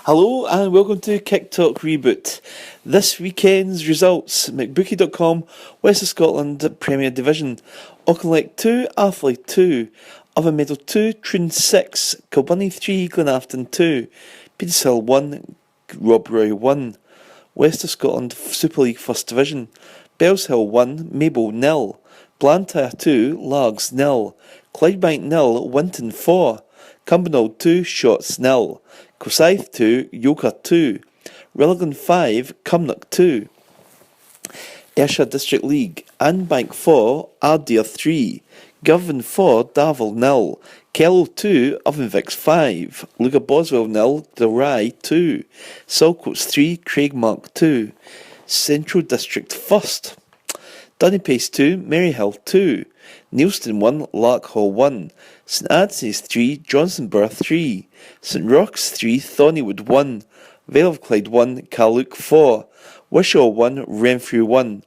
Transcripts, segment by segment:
Hello and welcome to Kicktalk Reboot. This weekend's results: McBookie.com, West of Scotland Premier Division, Auchinleck 2, Athley 2, Meadow 2, Troon 6, Kilbunny 3, Glenafton 2, Petershill 1, Rob 1, West of Scotland Super League First Division, Bellshill 1, Maple 0, Blantyre 2, Largs 0, Clydebank 0, Winton 4, Cumbernauld 2, Shotts 0, Forsyth 2, Yoker 2, Rutherglen 5, Cumnock 2, Ayrshire District League, Anbank 4, Ardere 3, Girvan 4, Darvel 0, Kello 2, Ovenvix 5, Lugar Boswell 0, Dalry 2, Saltcoats 3, Craigmark 2, Central District First, Dunnypace 2, Maryhill 2, Neilston 1, Larkhall 1, St Anthony's 3, Johnsonborough 3, St Roch's 3, Thornywood 1, Vale of Clyde 1, Carluke 4, Wishaw 1, Renfrew 1,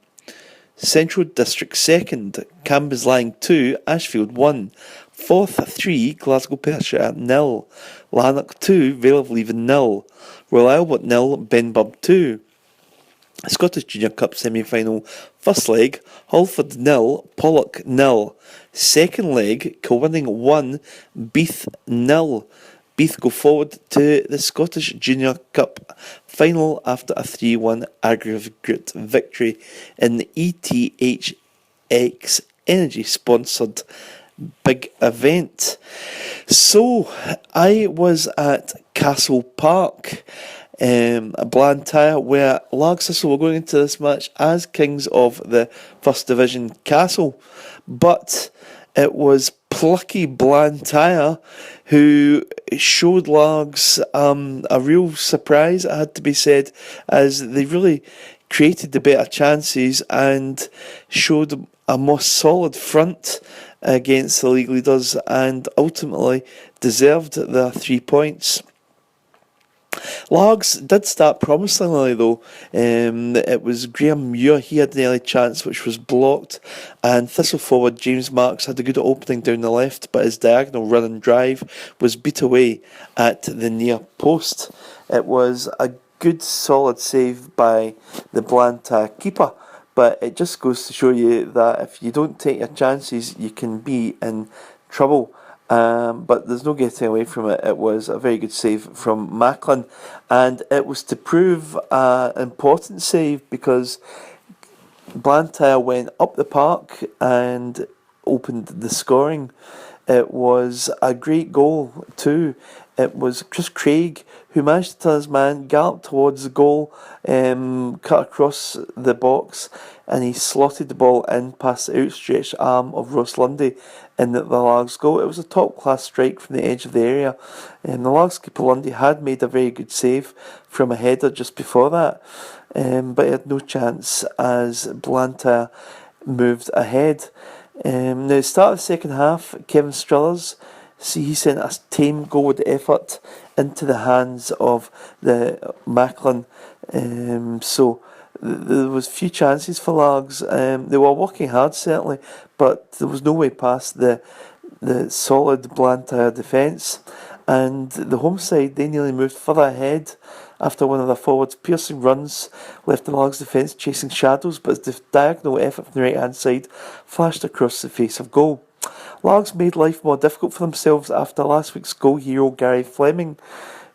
Central District 2nd, Cambuslang 2, Ashfield 1, Forth 3, Glasgow Perthshire 0, Lanark 2, Vale of Leven 0, Royal Albert 0, Benburb 2, Scottish Junior Cup semi-final, first leg, Halford 0, Pollock 0. Second leg, Kilwinning 1, Beath 0. Beath go forward to the Scottish Junior Cup final after a 3-1 aggregate victory in the ETHX Energy sponsored big event. So, I was at Castle Park, Blantyre, where Largs Thistle were going into this match as kings of the First Division Castle, but it was plucky Blantyre who showed Largs a real surprise, it had to be said, as they really created the better chances and showed a more solid front against the league leaders and ultimately deserved their 3 points. Largs did start promisingly though. It was Graham Muir, he had an early chance which was blocked, and Thistle forward James Marks had a good opening down the left, but his diagonal run and drive was beat away at the near post. It was a good solid save by the Blantyre keeper, but it just goes to show you that if you don't take your chances you can be in trouble. But there's no getting away from it. It was a very good save from Macklin, and it was to prove an important save because Blantyre went up the park and opened the scoring. It was a great goal too. It was Chris Craig who managed to tell his man, galloped towards the goal, cut across the box, and he slotted the ball in past the outstretched arm of Ross Lundy in the Largs goal. It was a top-class strike from the edge of the area. The Largs keeper Lundy had made a very good save from a header just before that, but he had no chance as Blantyre moved ahead. Now, the start of the second half, Kevin Strillers, he sent a tame goal with effort into the hands of the Macklin. So there was few chances for Largs. They were working hard certainly, but there was no way past the solid Blantyre defence. And the home side, they nearly moved further ahead after one of their forwards' piercing runs left the Largs defence chasing shadows, but the diagonal effort from the right hand side flashed across the face of goal. Largs made life more difficult for themselves after last week's goal hero Gary Fleming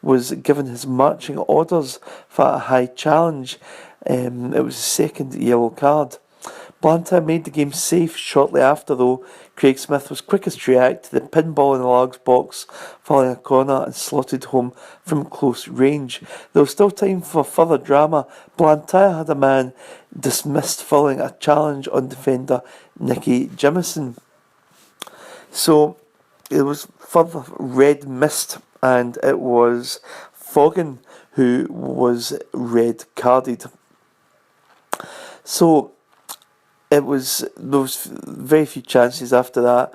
was given his marching orders for a high challenge. It was his second yellow card. Blantyre made the game safe shortly after though. Craig Smith was quickest to react to the pinball in the Largs box, following a corner and slotted home from close range. There was still time for further drama. Blantyre had a man dismissed following a challenge on defender Nicky Jimison. So it was further red mist, and it was Foggin who was red carded. So there was very few chances after that.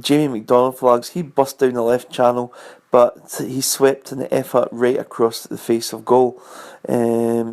Jamie McDonald for Largs, he burst down the left channel, but he swept an effort right across the face of goal.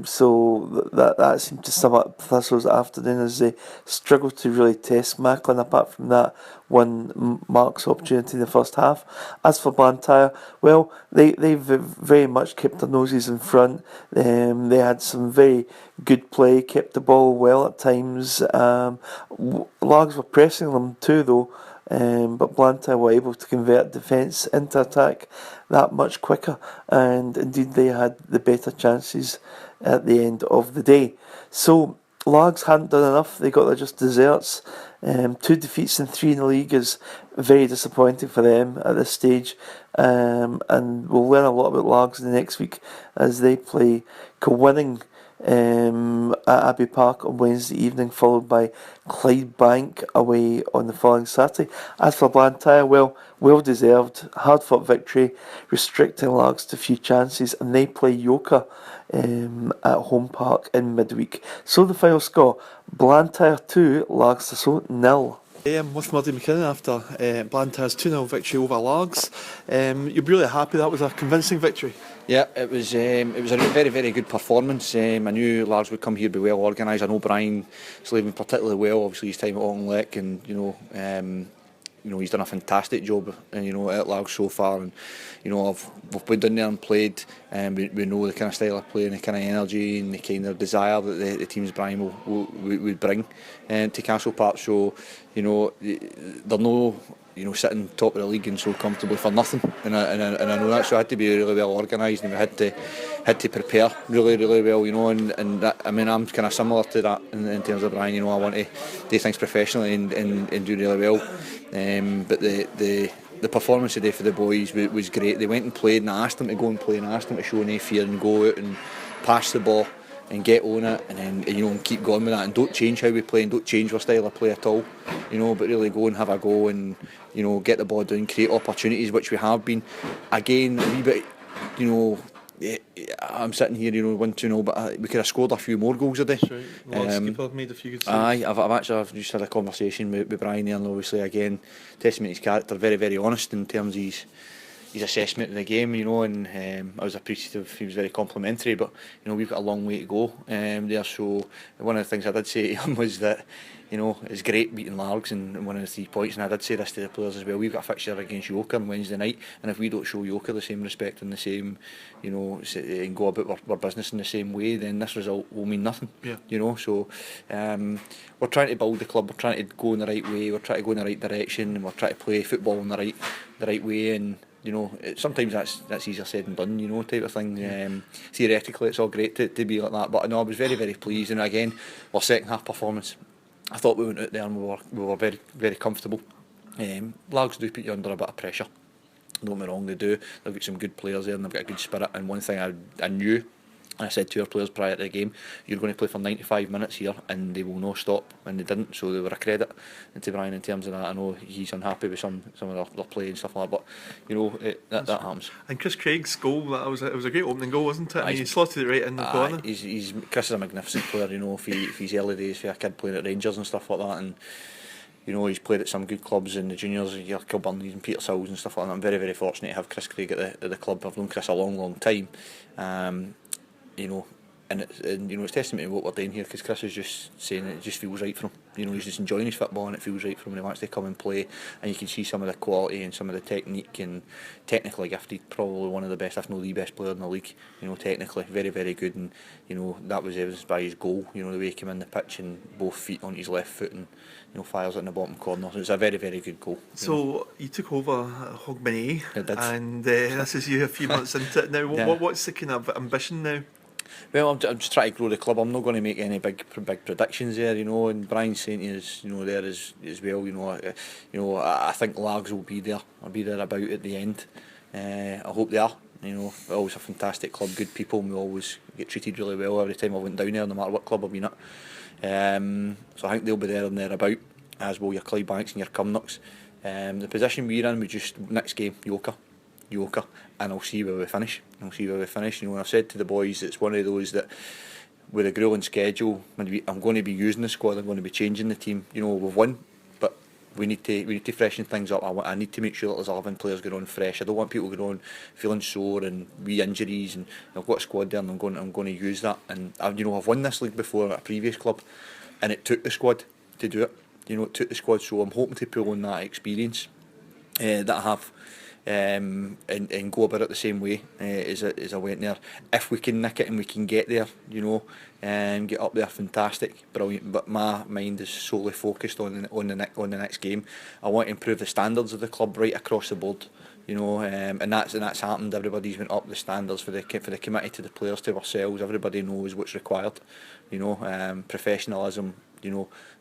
So that seemed to sum up Thistle's afternoon, as they struggled to really test Macklin apart from that one Mark's opportunity in the first half. As for Blantyre, well, they very much kept their noses in front. They had some very good play, kept the ball well at times. Largs were pressing them too, though. But Blantyre were able to convert defence into attack that much quicker, and indeed they had the better chances at the end of the day. So Largs hadn't done enough. They got their just desserts. 2 defeats and 3 in the league is very disappointing for them at this stage. And we'll learn a lot about Largs in the next week as they play Kilwinning at Abbey Park on Wednesday evening, followed by Clydebank away on the following Saturday. As for Blantyre, well deserved, hard fought victory, restricting Largs to few chances, and they play Yoker at Home Park in midweek. So the final score: Blantyre 2, Largs Thistle 0. I'm with Murdy McKinnon after Blantyre's 2-0 victory over Largs. You're really happy that was a convincing victory? Yeah, it was a very, very good performance. I knew Largs would come here, be well organised. I know Brian Slavin particularly well, obviously his time at Auchinleck, and he's done a fantastic job at Largs so far, and we've been down there and played, and we know the kind of style of play and the kind of energy and the kind of desire that the teams Brian would bring to Castle Park. So they're no sitting top of the league and so comfortably for nothing, and I know that, so I had to be really well organised, and we had to prepare really, really well, and that, I mean, I'm kind of similar to that in terms of Brian. I want to do things professionally and do really well, but the performance today for the boys was great. They went and played, and I asked them to go and play, and I asked them to show no fear and go out and pass the ball and get on it, and then and keep going with that, and don't change how we play and don't change our style of play at all, but really go and have a go and get the ball down, create opportunities, which we have been. Again, a wee bit, I'm sitting here, 1-2-0, but we could have scored a few more goals today. That's right. Lord's keeper made a few good saves. Aye, I've just had a conversation with Brian there, and obviously again, testament to his character, very, very honest in terms of his assessment of the game, and I was appreciative. He was very complimentary, but we've got a long way to go there. So one of the things I did say to him was that it's great beating Largs and one of the 3 points, and I did say this to the players as well. We've got a fixture against Yoker on Wednesday night, and if we don't show Yoker the same respect and the same, and go about our business in the same way, then this result will mean nothing. Yeah. So we're trying to build the club. We're trying to go in the right way. We're trying to go in the right direction, and we're trying to play football in the right way. And sometimes that's easier said than done, type of thing. Theoretically, it's all great to be like that, but no, I was very, very pleased. And again, our second half performance, I thought we went out there and we were very, very comfortable. Largs do put you under a bit of pressure. Don't get me wrong, they do. They've got some good players there, and they've got a good spirit. And one thing I knew, and I said to our players prior to the game, you're going to play for 95 minutes here, and they will not stop, and they didn't. So they were a credit to Brian in terms of that. I know he's unhappy with some of their play and stuff like that, but that happens. And Chris Craig's goal, it was a great opening goal, wasn't it? And he slotted it right in the corner. Chris is a magnificent player, if he's early days for a kid playing at Rangers and stuff like that, and he's played at some good clubs in the juniors, Kilburn and Petershalls and stuff like that. I'm very, very fortunate to have Chris Craig at the club. I've known Chris a long, long time. And it's testament to what we're doing here, because Chris is just saying it just feels right for him. He's just enjoying his football, and it feels right for him, and he wants to come and play, and you can see some of the quality and some of the technique, and technically gifted, probably one of the best, if not the best player in the league, technically very, very good, and that was evidenced by his goal, the way he came in the pitch and both feet on his left foot and fires it in the bottom corner. So it's a very, very good goal. So you took over Hogmanay, and this is you a few months into it now. Yeah. What's the kind of ambition now? Well, I'm just trying to grow the club. I'm not going to make any big predictions there, and Brian's saying to us, there as well, I think Largs will be there. I'll be there about at the end. I hope they are. We're always a fantastic club, good people, and we always get treated really well every time I went down there, no matter what club I've been at. So I think they'll be there and thereabout, as will your Clydebanks and your Cumnocks. The position we're in, we just next game Yoker, and I'll see where we finish. And I've said to the boys, it's one of those that with a grueling schedule, I'm going to be using the squad, I'm going to be changing the team. We've won, but we need to freshen things up. I need to make sure that there's 11 players going on fresh. I don't want people going on feeling sore and wee injuries. And I've got a squad there, and I'm going to use that. And I've won this league before at a previous club, and it took the squad to do it. It took the squad. So I'm hoping to pull on that experience that I have. And go about it the same way as I went there. If we can nick it and we can get there, and get up there, fantastic, brilliant. But my mind is solely focused on the next game. I want to improve the standards of the club right across the board, and that's happened. Everybody's went up the standards for the committee, to the players, to ourselves. Everybody knows what's required. Professionalism,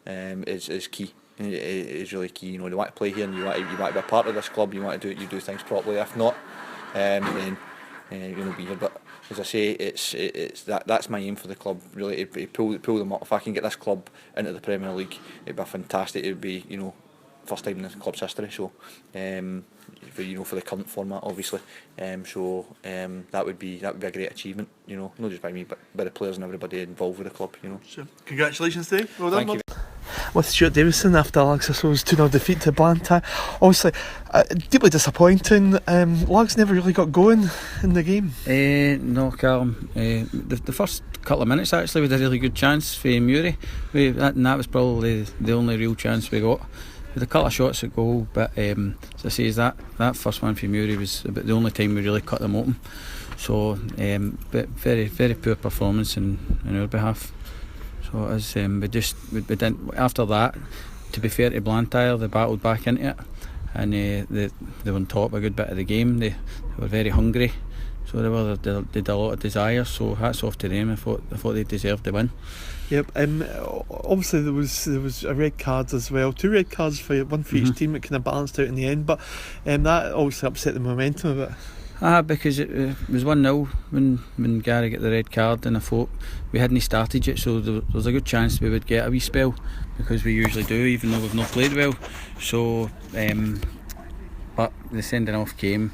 is key. It is really key. You want to play here, and you want to be a part of this club. You want to do things properly. If not, then you're not be here. But as I say, it's that's my aim for the club. Really, to pull them up. If I can get this club into the Premier League, it'd be fantastic. It'd be first time in the club's history. So for the current format, obviously. That would be a great achievement. Not just by me, but by the players and everybody involved with the club. Sure. Congratulations, Dave. Well done. Thank you. With Stuart Davison after Alex Sisso's 2-0 defeat to Blantyre. Obviously, deeply disappointing. Lags never really got going in the game. No, Callum. The first couple of minutes, actually, we had a really good chance for Muri. That was probably the only real chance we got. We had a couple of shots at goal, but as I say, that first one for Muri was about the only time we really cut them open. So, but very, very poor performance in our behalf. So as we didn't. After that, to be fair to Blantyre, they battled back into it, and they were on top a good bit of the game. They were very hungry, so they had a lot of desire. So hats off to them. I thought they deserved the win. Yep. Obviously there was a red card as well. 2 red cards for one for each team. It kind of balanced out in the end, but that obviously upset the momentum of it. Because it was 1-0 when Gary got the red card, and I thought we hadn't started yet, so there was a good chance we would get a wee spell, because we usually do, even though we've not played well. So, but the sending off came,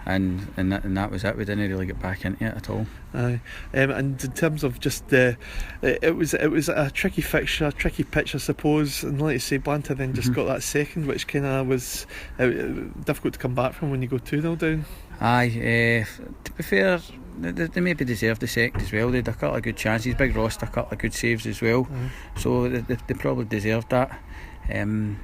and that was it. We didn't really get back into it at all. Aye. And in terms of just it was a tricky fixture, a tricky pitch, I suppose. And like you say, Blantyre then just got that second, which kind of was difficult to come back from when you go 2-0 down. Aye, to be fair, they maybe deserved the second as well. They had a couple of good chances. Big Ross had a couple of good saves as well. So they probably deserved that. And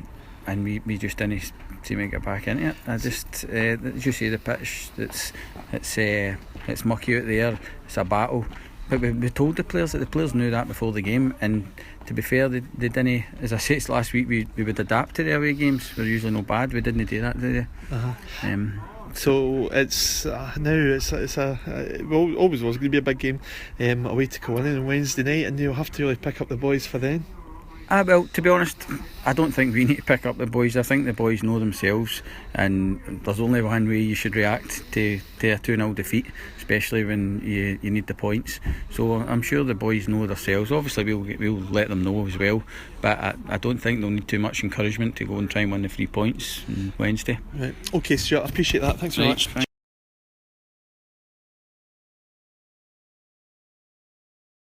we just didn't seem to get back into it. I just, as you say, the pitch, it's mucky out there. It's a battle. But we told the players that the players knew that before the game. And to be fair, they didn't. As I said last week, we would adapt to the away games. We're usually no bad. We didn't do that today. So it's now it always was going to be a big game away to Kilwinning on Wednesday night, and you'll have to really pick up the boys for then. Well, to be honest, I don't think we need to pick up the boys. I think the boys know themselves, and there's only one way you should react to a 2-0 defeat, especially when you need the points. So I'm sure the boys know themselves. Obviously we'll let them know as well, but I don't think they'll need too much encouragement to go and try and win the 3 points on Wednesday. Right. Okay, Stuart, I appreciate that. Thanks very much.